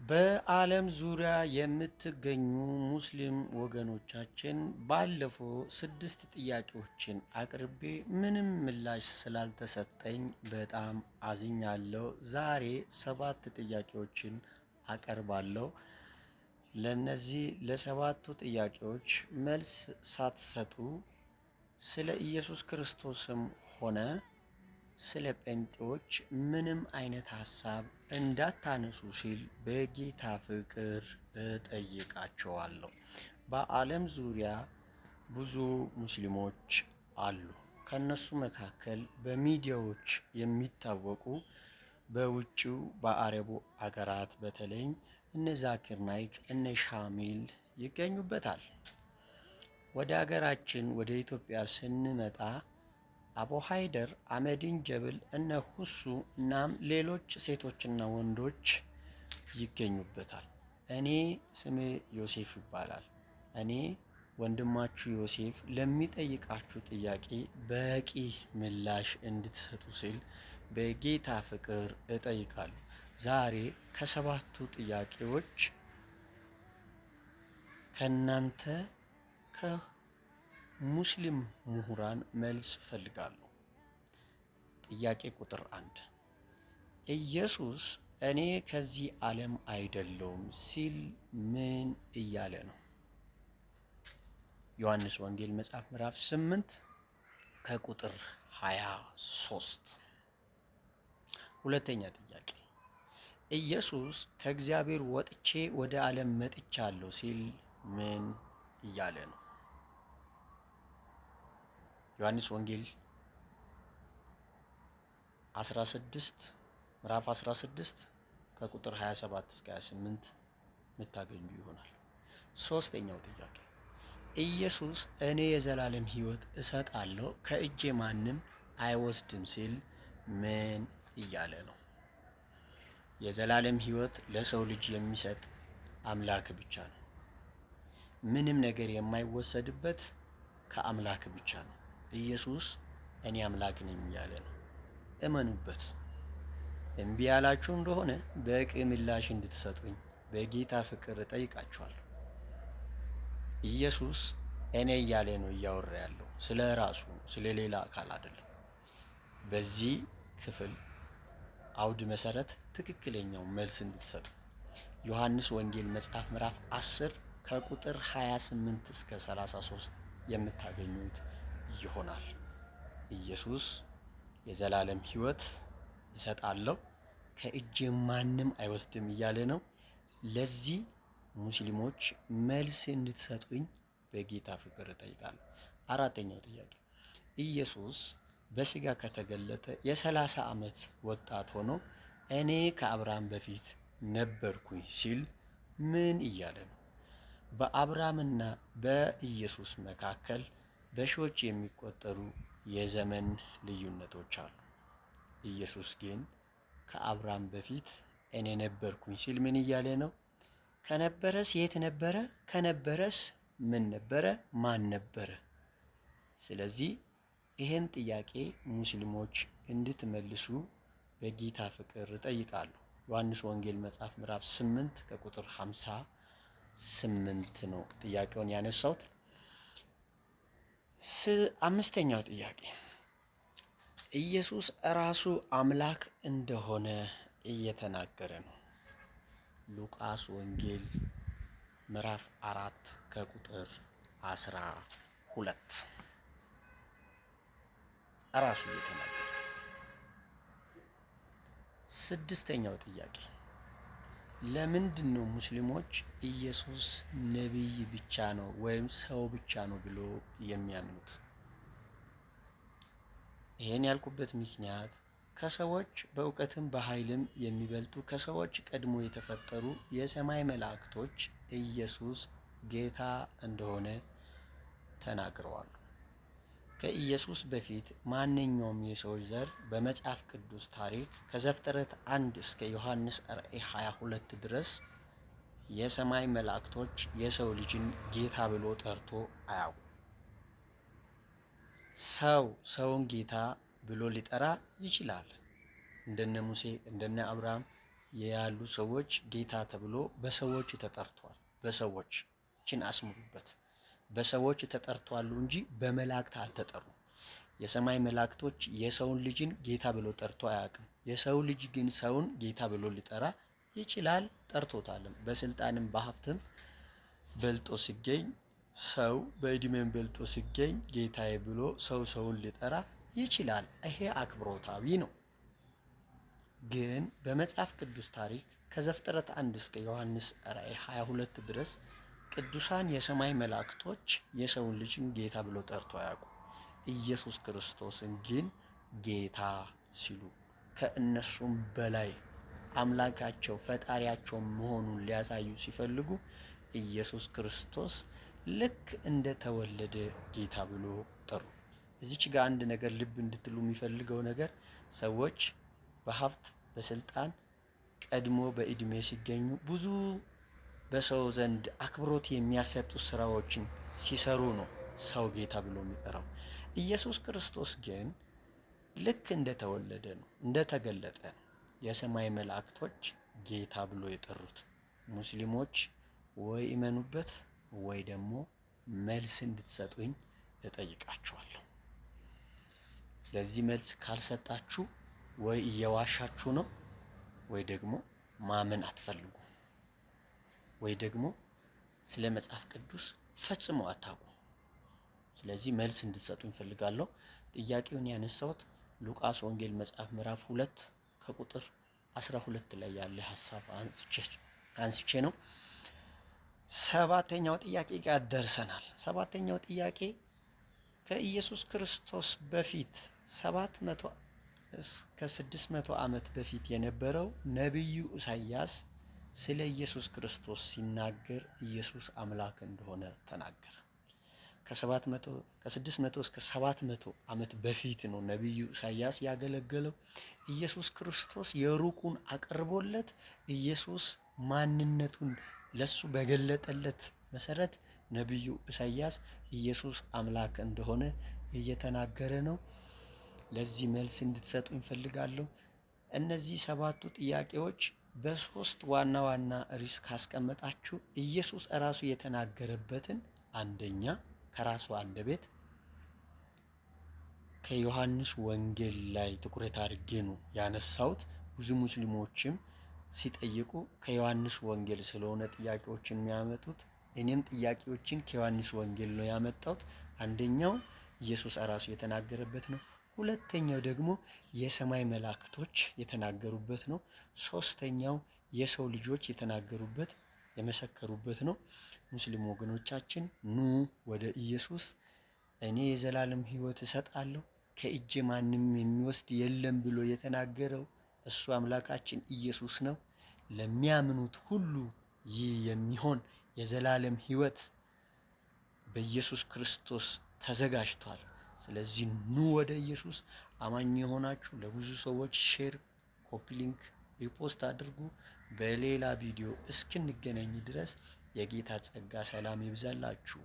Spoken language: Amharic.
በዓለም ዙሪያ የምትገኙ ሙስሊም ወገኖቻችን ባለፈው 6 ጥያቄዎችን አቅርቤ ምንም ምላሽ ስላልተሰጠኝ በጣም አዝኛለሁ። ዛሬ 7 ጥያቄዎችን አቀርባለሁ። ለነዚህ ለሰባቱ ጥያቄዎች መልስ ሳትሰጡ ስለ ኢየሱስ ክርስቶስም ሆነ ስለ ጴንጤዎች ምንም አይነት ሐሳብ እንዳታነሱ ሲል በጌታ ፍቅር እጠይቃቸዋለሁ። በዓለም ዙሪያ ብዙ ሙስሊሞች አሉ። ከነሱ መካከል በሚዲያዎች የሚታወቁ በውጭው በአረቡ አገራት በተለይ እነ ዛኪር ናይክ እነ ሻሚል ይገኙበታል። ወደ ሀገራችን ወደ ኢትዮጵያ ስንመጣ አቡ ሃይደር፣ አህመዲን ጀብል፣ እነ ሁሱ እናም ሌሎች ሴቶችና ወንዶች ይገኙበታል። እኔ ስሜ ዮሴፍ ይባላል። እኔ ወንድማችሁ ዮሴፍ ለሚጠይቃችሁ ጥያቄ በቂ ምላሽ እንድትሰጡ ሲል በጌታ ፍቅር እጠይቃለሁ። ዛሬ ከሰባቱ ጥያቄዎች ከናንተ ከሙስሊም ምሁራን መልስ ፈልጋለሁ። ጥያቄ ቁጥር 1 ኢየሱስ እኔ ከዚህ ዓለም አይደለሁም ሲል ምን እያለ ነው? ዮሐንስ ወንጌል መጽሐፍ ምዕራፍ 8 ከቁጥር 23። ሁለተኛ ጥያቄ ኢየሱስ ከእግዚአብሔር ወጥቼ ወደ ዓለም መጥቻለሁ ሲል ምን እያለ ነው? ዮሐንስ ወንጌል 16 ምዕራፍ 16 ከቁጥር 27 እስከ 28 የምታገኙ ይሆናል። ሶስተኛው ጥያቄ ኢየሱስ እኔ የዘላለም ሕይወት እሰጣለሁ ከእጄ ማንም አይወስድም ሲል ምን እያለ ነው? የዘላለም ሕይወት ለሰው ልጅ የሚሰጥ አምላክ ብቻ ነው። ምንም ነገር የማይወሰድበት ከአምላክ ብቻ ነው። ኢየሱስ እኔ አምላክ ነኝ እያለ ነው። እመኑበት። እምቢ ያላችሁ እንደሆነ በቂ ምላሽ እንድትሰጡኝ በጌታ ፍቅር እጠይቃችኋለሁ። ኢየሱስ እኔ እያለ ነው እያወራ ያለው ስለ ራሱ ስለ ሌላ አካል አይደለም። በዚህ ክፍል አውድ መሰረት ትክክለኛው መልስ እንድትሰጡ ዮሐንስ ወንጌል መጽሐፍ ምዕራፍ 10 ከቁጥር 28 እስከ 33 የምታገኙት ይሆናል። ኢየሱስ የዘላለም ሕይወት እሰጣለሁ ከእጄ ማንም አይወስድም እያለ ነው። ለዚህ ሙስሊሞች መልስ እንድትሰጡኝ በጌታ ፍቅር እጠይቃለሁ። አራተኛው ጥያቄ ኢየሱስ በስጋ ከተገለጠ የ30 ዓመት ወጣት ሆኖ እኔ ከአብርሃም በፊት ነበርኩኝ ሲል ምን እያለ ነው? በአብርሃምና በኢየሱስ መካከል በሺዎች የሚቆጠሩ የዘመን ልዩነቶች አሉ። ኢየሱስ ግን ከአብርሃም በፊት እኔ ነበርኩኝ ሲል ምን እያለ ነው? ከነበረስ የት ነበረ? ከነበረስ ምን ነበረ? ማን ነበረ? ስለዚህ ይህን ጥያቄ ሙስሊሞች እንድትመልሱ በጌታ ፍቅር እጠይቃለሁ። ዮሐንስ ወንጌል መጽሐፍ ምዕራፍ 8 ከቁጥር 58 ነው ጥያቄውን ያነሳሁት። አምስተኛው ጥያቄ ኢየሱስ ራሱ አምላክ እንደሆነ እየተናገረ ነው። ሉቃስ ወንጌል ምዕራፍ 4 ከቁጥር 12 ራሱ እየተናገረ። ስድስተኛው ጥያቄ ለምንድን ነው ሙስሊሞች ኢየሱስ ነቢይ ብቻ ነው ወይም ሰው ብቻ ነው ብሎ የሚያምኑት? ይሄን ያልኩበት ምክንያት ከሰዎች በእውቀትም በኃይልም የሚበልጡ ከሰዎች ቀድሞ የተፈጠሩ የሰማይ መላእክቶች ኢየሱስ ጌታ እንደሆነ ተናግረዋል። ከኢየሱስ በፊት ማንኛውም የሰዎች ዘር በመጽሐፍ ቅዱስ ታሪክ ከዘፍጥረት 1 እስከ ዮሐንስ ራእይ 22 ድረስ የሰማይ መላእክቶች የሰው ልጅን ጌታ ብሎ ጠርቶ አያውቁም። ሰውን ጌታ ብሎ ሊጠራ ይችላል። እንደነ ሙሴ እንደነ አብርሃም ያሉ ሰዎች ጌታ ተብሎ በሰዎች ተጠርቷል። በሰዎች ችን አስምሩበት። በሰዎች ተጠርቷሉ እንጂ በመላእክት አልተጠሩም። የሰማይ መላእክቶች የሰውን ልጅን ጌታ ብሎ ጠርቶ አያውቅም። የሰው ልጅ ግን ሰውን ጌታ ብሎ ሊጠራ ይችላል፣ ጠርቶታልም። በስልጣንም በሀብትም በልጦ ሲገኝ ሰው በእድሜም በልጦ ሲገኝ ጌታዬ ብሎ ሰውን ሊጠራ ይችላል። ይሄ አክብሮታዊ ነው። ግን በመጽሐፍ ቅዱስ ታሪክ ከዘፍጥረት 1 እስከ ዮሐንስ ራእይ 22 ድረስ ቅዱሳን የሰማይ መላእክቶች የሰውን ልጅን ጌታ ብሎ ጠርቶ አያውቁም። ኢየሱስ ክርስቶስን ግን ጌታ ሲሉ ከእነሱም በላይ አምላካቸው ፈጣሪያቸው መሆኑን ሊያሳዩ ሲፈልጉ ኢየሱስ ክርስቶስ ልክ እንደተወለደ ጌታ ብሎ ጠሩ። እዚች ጋር አንድ ነገር ልብ እንድትሉ የሚፈልገው ነገር ሰዎች በሀብት በስልጣን ቀድሞ በእድሜ ሲገኙ ብዙ በሰው ዘንድ አክብሮት የሚያሰጡ ስራዎችን ሲሰሩ ነው ሰው ጌታ ብሎ የሚጠራው። ኢየሱስ ክርስቶስ ግን ልክ እንደተወለደ ነው፣ እንደተገለጠ ነው የሰማይ መላእክቶች ጌታ ብሎ የጠሩት። ሙስሊሞች ወይ እመኑበት ወይ ደግሞ መልስ እንድትሰጡኝ እጠይቃችኋለሁ። ለዚህ መልስ ካልሰጣችሁ ወይ እየዋሻችሁ ነው ወይ ደግሞ ማመን አትፈልጉ ወይ ደግሞ ስለ መጽሐፍ ቅዱስ ፈጽሞ አታውቁ። ስለዚህ መልስ እንድትሰጡኝ ፈልጋለሁ። ጥያቄውን ያነሳሁት ሉቃስ ወንጌል መጽሐፍ ምዕራፍ 2 ከቁጥር 12 ላይ ያለ ሐሳብ አንስቼ ነው። ሰባተኛው ጥያቄ ጋር ደርሰናል። ሰባተኛው ጥያቄ ከኢየሱስ ክርስቶስ በፊት 700 እስከ 600 ዓመት በፊት የነበረው ነቢዩ ኢሳይያስ ስለ ኢየሱስ ክርስቶስ ሲናገር ኢየሱስ አምላክ እንደሆነ ተናገረ። ከ600 እስከ 700 ዓመት በፊት ነው ነቢዩ ኢሳይያስ ያገለገለው። ኢየሱስ ክርስቶስ የሩቁን አቅርቦለት ኢየሱስ ማንነቱን ለሱ በገለጠለት መሰረት ነቢዩ ኢሳይያስ ኢየሱስ አምላክ እንደሆነ እየተናገረ ነው። ለዚህ መልስ እንድትሰጡ እንፈልጋለሁ። እነዚህ ሰባቱ ጥያቄዎች በሶስት ዋና ዋና ርዕስ ካስቀመጣችሁ ኢየሱስ ራሱ የተናገረበትን አንደኛ ከራሱ አንደበት ከዮሐንስ ወንጌል ላይ ትኩረት አድርጌ ነው ያነሳሁት። ብዙ ሙስሊሞችም ሲጠይቁ ከዮሐንስ ወንጌል ስለሆነ ጥያቄዎችን የሚያመጡት፣ እኔም ጥያቄዎችን ከዮሐንስ ወንጌል ነው ያመጣሁት። አንደኛው ኢየሱስ ራሱ የተናገረበት ነው። ሁለተኛው ደግሞ የሰማይ መላእክቶች የተናገሩበት ነው። ሶስተኛው የሰው ልጆች የተናገሩበት የመሰከሩበት ነው። ሙስሊም ወገኖቻችን ኑ ወደ ኢየሱስ፣ እኔ የዘላለም ሕይወት እሰጣለሁ ከእጄ ማንም የሚወስድ የለም ብሎ የተናገረው እሱ አምላካችን ኢየሱስ ነው። ለሚያምኑት ሁሉ ይህ የሚሆን የዘላለም ሕይወት በኢየሱስ ክርስቶስ ተዘጋጅቷል። ስለዚህ ኑ ወደ ኢየሱስ። አማኝ የሆናችሁ ለብዙ ሰዎች ሼር፣ ኮፒ ሊንክ፣ ሪፖስት አድርጉ። በሌላ ቪዲዮ እስክንገናኝ ድረስ የጌታ ጸጋ ሰላም ይብዛላችሁ።